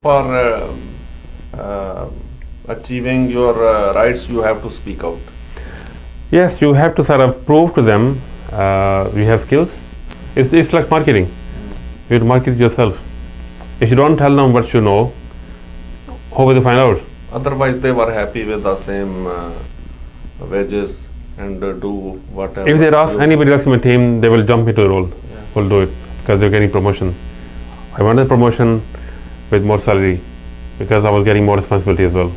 For uh, achieving your rights, you have to speak out. Yes, you have to sort of prove to them you have skills. It's like marketing. You have to market yourself. If you don't tell them what you know, how will they find out? Otherwise, they were happy with the same wages and do whatever. If they ask anybody else in my team, they will jump into the role. Yeah. Will do it because they're getting promotion. I wanted promotion with more salary because I was getting more responsibility as well.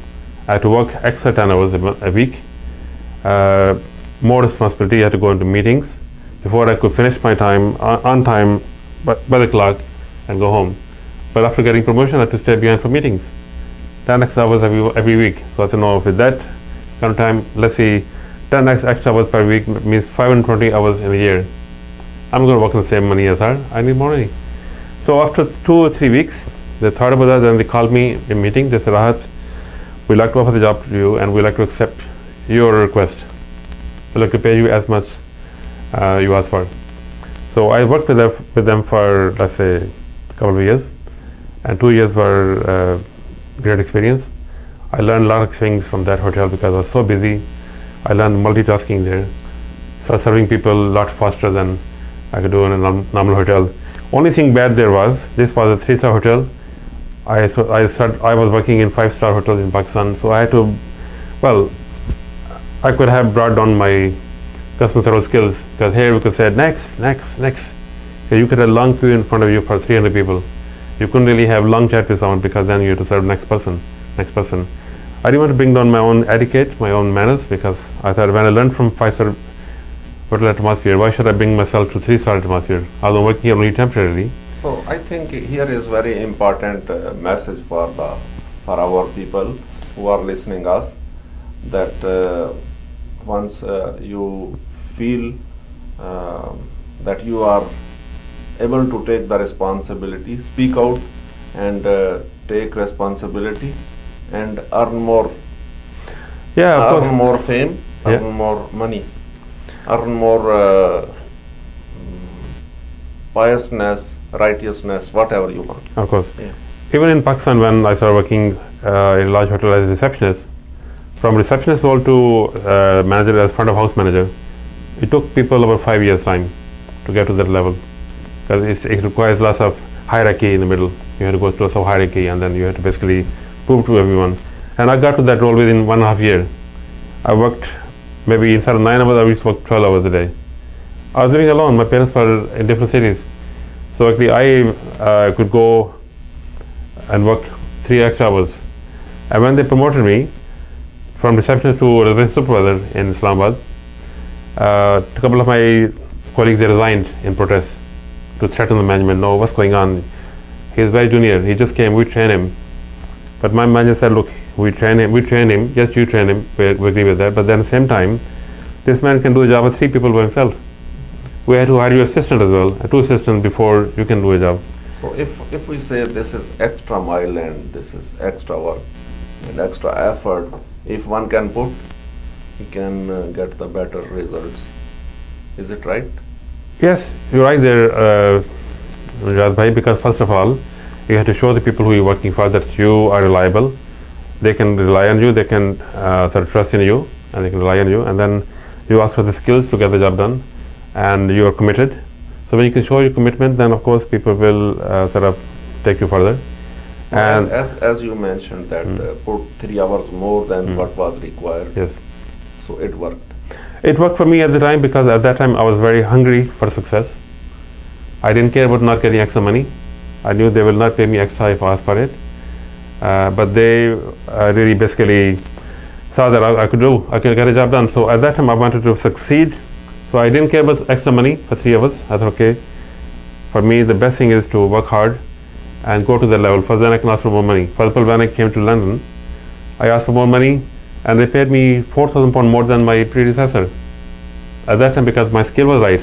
I had to work extra 10 hours a week. More responsibility. I had to go into meetings before I could finish my time on time by the clock and go home. But after getting promotion, I had to stay behind for meetings. 10 extra hours every week. So I said, no, with that kind of time, let's see, 10 extra hours per week means 520 hours in a year. I'm going to work on the same money as her. I need more money. So after 2 or 3 weeks, they thought about that. Then they called me in a meeting. They said, Rahat, we'd like to offer the job to you and we'd like to accept your request. We'd like to pay you as much you asked for. So I worked with them for, let's say, a couple of years. And 2 years were great experience. I learned a lot of things from that hotel because I was so busy. I learned multitasking there. Started serving people a lot faster than I could do in a normal hotel. Only thing bad there was, this was a 3-star hotel. I was working in 5-star hotels in Pakistan, so I had to, I could have brought down my customer service skills because here we could say next. So you could have a long queue in front of you for 300 people. You couldn't really have long chat with someone because then you had to serve next person. I didn't want to bring down my own etiquette, my own manners, because I thought when I learned from 5-star hotel atmosphere, why should I bring myself to 3-star atmosphere? Although working here only temporarily. So I think here is very important message for our people who are listening us, that once you feel that you are able to take the responsibility, speak out and take responsibility and earn more. Yeah, of course. Earn more fame, earn more money, earn more piousness, righteousness, whatever you want. Of course. Yeah. Even in Pakistan, when I started working in a large hotel as a receptionist, from receptionist role to manager as front of house manager, it took people over 5 years time to get to that level because it requires lots of hierarchy in the middle. You have to go through lots of hierarchy and then you have to basically prove to everyone. And I got to that role within 1.5 years. I worked maybe instead of 9 hours, I used to work 12 hours a day. I was living alone. My parents were in different cities. So actually I could go and work 3 extra hours. And when they promoted me from receptionist to resident supervisor in Islamabad, a couple of my colleagues, they resigned in protest to threaten the management. No, what's going on? He's very junior. He just came. We train him. But my manager said, look, we train him. Yes, you train him. We agree with that. But then at the same time, this man can do a job of 3 people by himself. We had to hire you assistant as well, 2 assistants before you can do a job. So if we say this is extra mile and this is extra work and extra effort, if one can put, he can get the better results. Is it right? Yes, you're right there, Raj Bhai, because first of all, you have to show the people who you're working for that you are reliable. They can rely on you, they can sort of trust in you, and they can rely on you. And then you ask for the skills to get the job done, and you are committed. So when you can show your commitment, then of course people will sort of take you further. And as you mentioned that put 3 hours more than what was required. Yes. So it worked. It worked for me at the time because at that time I was very hungry for success. I didn't care about not getting extra money. I knew they will not pay me extra if I asked for it. But they really basically saw that I could get a job done. So at that time I wanted to succeed. So I didn't care about extra money for 3 hours. I thought, okay, for me the best thing is to work hard and go to that level. First then I can ask for more money. For example, when I came to London, I asked for more money and they paid me £4,000 more than my predecessor. At that time, because my skill was right,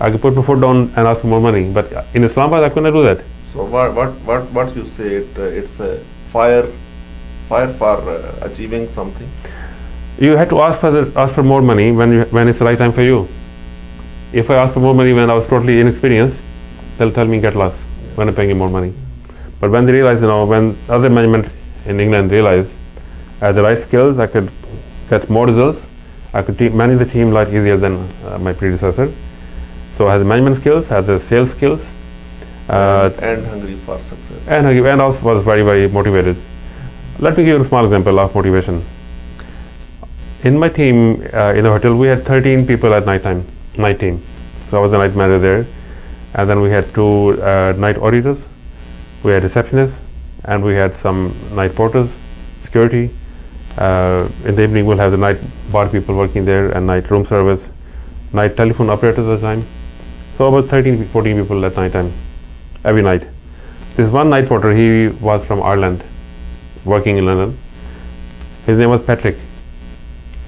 I could put my foot down and ask for more money. But in Islamabad, I couldn't do that. So what you say, it's a fire for achieving something? You had to ask for more money when it's the right time for you. If I ask for more money when I was totally inexperienced, they'll tell me get lost when I'm paying you more money. But when they realized, when other management in England realized I had the right skills, I could get more results, I could manage the team a lot easier than my predecessor. So I had the management skills, I had the sales skills. And hungry for success. And also was very, very motivated. Let me give you a small example of motivation. In my team in the hotel, we had 13 people at night team. So I was the night manager there. And then we had 2 night auditors, we had receptionists, and we had some night porters, security. In the evening, we'll have the night bar people working there, and night room service, night telephone operators at the time. So about 13, 14 people at night time, every night. This one night porter, he was from Ireland, working in London. His name was Patrick.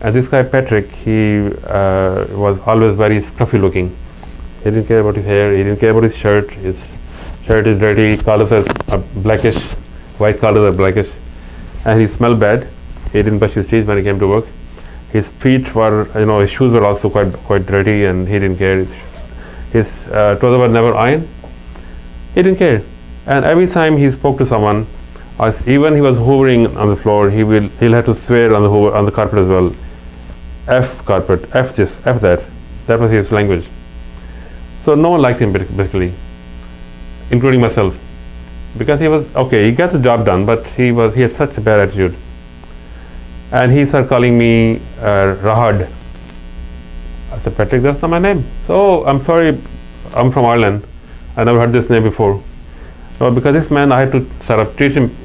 And this guy Patrick, he was always very scruffy looking. He didn't care about his hair, he didn't care about his shirt. His shirt is dirty, collars are blackish, white collars are blackish. And he smelled bad. He didn't brush his teeth when he came to work. His feet were, his shoes were also quite dirty, and he didn't care. His trousers were never ironed. He didn't care. And every time he spoke to someone, even he was hovering on the floor, he'll have to swear on the carpet as well. F carpet, F this, F that. That was his language. So no one liked him basically, including myself, because he was okay. He gets the job done, but he had such a bad attitude. And he started calling me Rahat. I said, Patrick, that's not my name. So I'm sorry, I'm from Ireland. I never heard this name before. No, because this man, I had to sort of treat him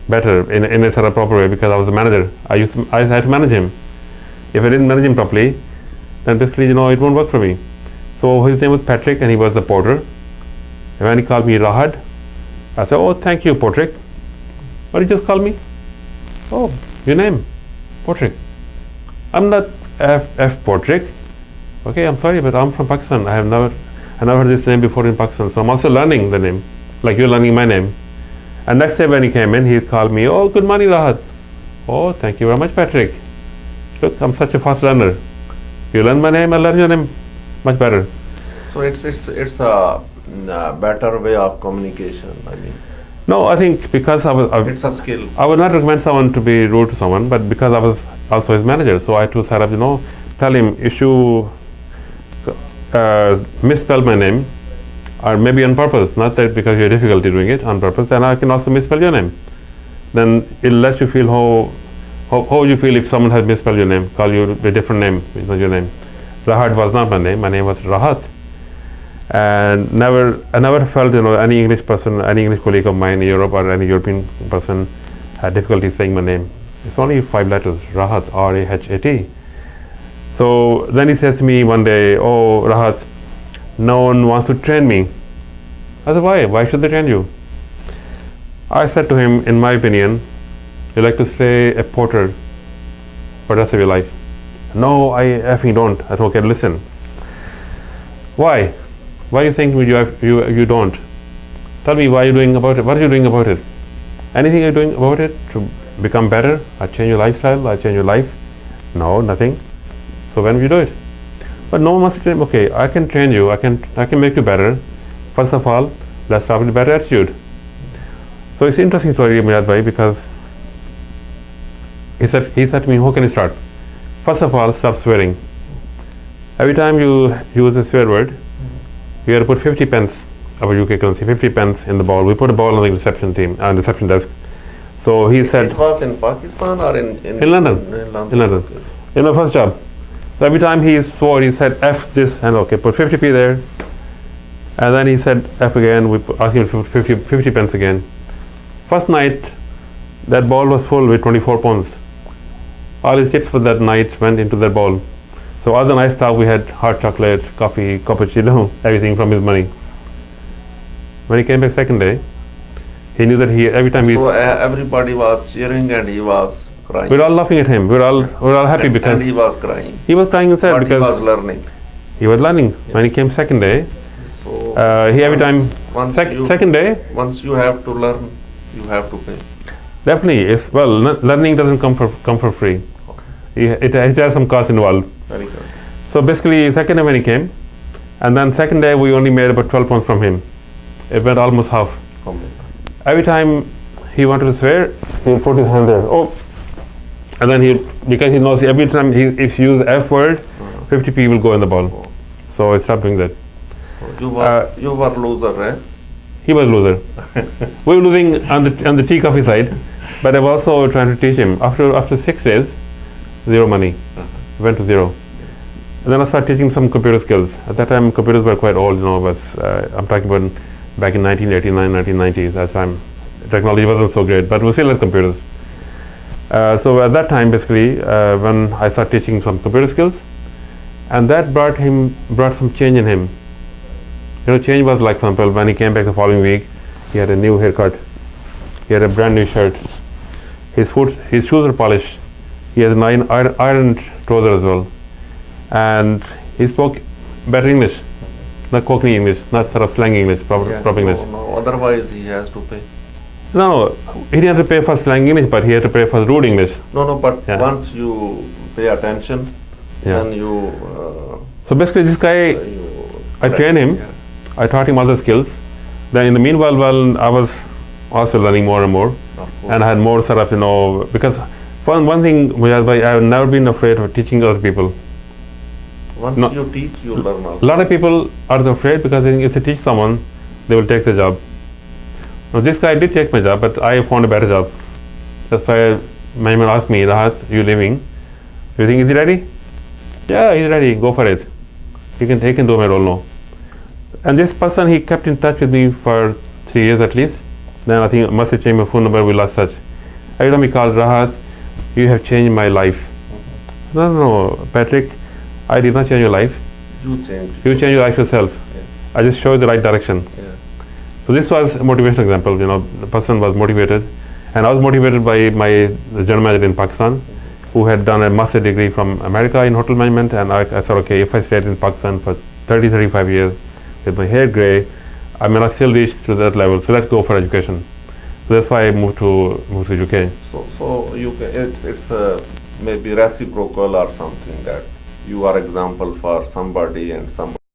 better in a sort of proper way, because I was a manager. I had to manage him. If I didn't manage him properly, then basically, it won't work for me. So his name was Patrick, and he was the porter. And when he called me Rahat, I said, oh, thank you, Patrick. What did you just call me? Oh, your name, Patrick. I'm not F Patrick. Okay, I'm sorry, but I'm from Pakistan. I never heard this name before in Pakistan. So I'm also learning the name, like you're learning my name. And next day when he came in, he called me, oh, good morning, Rahat. Oh, thank you very much, Patrick. Look, I'm such a fast learner. You learn my name, I learn your name much better. So it's a better way of communication. I mean. No, I think because it's a skill. I would not recommend someone to be rude to someone, but because I was also his manager, so I had to sort of, tell him, if you misspell my name, or maybe on purpose, not that because you have difficulty doing it on purpose, then I can also misspell your name. Then it'll let you feel how you feel if someone has misspelled your name, call you a different name, it's not your name. Rahat was not my name was Rahat. And I never felt, any English person, any English colleague of mine in Europe or any European person had difficulty saying my name. It's only 5 letters, Rahat, R-A-H-A-T. So then he says to me one day, oh, Rahat, no one wants to train me. I said, why? Why should they train you? I said to him, in my opinion, you like to stay a porter for the rest of your life. No, I effing don't. I said, okay, listen. Why? Why do you think you don't? Tell me why you're doing about it. What are you doing about it? Anything you're doing about it to become better? I change your lifestyle? I change your life? No, nothing. So when will you do it? But no one wants to train. Okay, I can train you. I can make you better. First of all, let's start with a better attitude. So it's an interesting story, Mirad Bhai, because he said to me, how can you start? First of all, stop swearing. Every time you use a swear word, you have to put 50 pence of a UK currency, 50 pence in the bowl. We put a bowl on the reception desk. So he said, it was in Pakistan or in London? In London. Okay. In my first job. So every time he swore, he said F this, and okay, put 50p there. And then he said F again, we asked him to put 50 pence again. First night, that bowl was full with 24 pounds. All his tips for that night went into that bowl. So all the night stuff, we had hot chocolate, coffee, cappuccino, everything from his money. When he came back second day, he knew that every time So everybody was cheering and he was crying. We're all laughing at him. We're all happy because and he was crying. He was crying inside But because he was learning. He was learning. Yeah. When he came second day, so he every time second day. Once you have to learn, you have to pay. Definitely, learning doesn't come for free. Okay. It has some cost involved. Very good. So basically, second day when he came, and then second day we only made about 12 pounds from him. It went almost half. Every time he wanted to swear, he would put his hand there. Oh, and then because he knows every time if you use F word, 50 people go in the ball. So I stopped doing that. So you were loser, eh? He was loser. We were losing on the tea coffee side, but I was also trying to teach him. After 6 days, zero money, went to zero. And then I started teaching some computer skills. At that time, computers were quite old. I'm talking about back in 1989, 1990s. That time, technology wasn't so great, but we still had computers. So at that time, basically, when I started teaching some computer skills, and that brought some change in him. Change was like, for example, when he came back the following week, he had a new haircut, he had a brand new shirt, his shoes are polished, he has an ironed trouser as well, and he spoke better English, not Cockney English, not sort of slang English, proper English. No, otherwise he has to pay. No, he didn't have to pay for slang English, but he had to pay for rude English. But once you pay attention, then you. So basically, this guy, I trained him. Yeah. I taught him other skills. Then in the meanwhile, I was also learning more and more, and I had more sort of because one thing, I have never been afraid of teaching other people. Once you teach, you learn also. A lot of people are afraid because they think if they teach someone, they will take the job. Now this guy did take my job, but I found a better job. That's why management asked me, Rahat, you leaving? Do you think he's ready? Yeah, he's ready. Go for it. He can do my role now. And this person, he kept in touch with me for 3 years at least. Then I think I must have changed my phone number, we lost touch. Every time he called, Rahat, you have changed my life. No, Patrick, I did not change your life. You changed. You changed your life yourself. Yeah. I just showed the right direction. Yeah. So this was a motivational example. The person was motivated, and I was motivated by my general manager in Pakistan, who had done a master's degree from America in hotel management, and I thought, okay, if I stayed in Pakistan for 35 years, with my hair grey, I may not still reach to that level. So let's go for education. So that's why I moved to UK. So it's maybe reciprocal or something, that you are example for somebody and somebody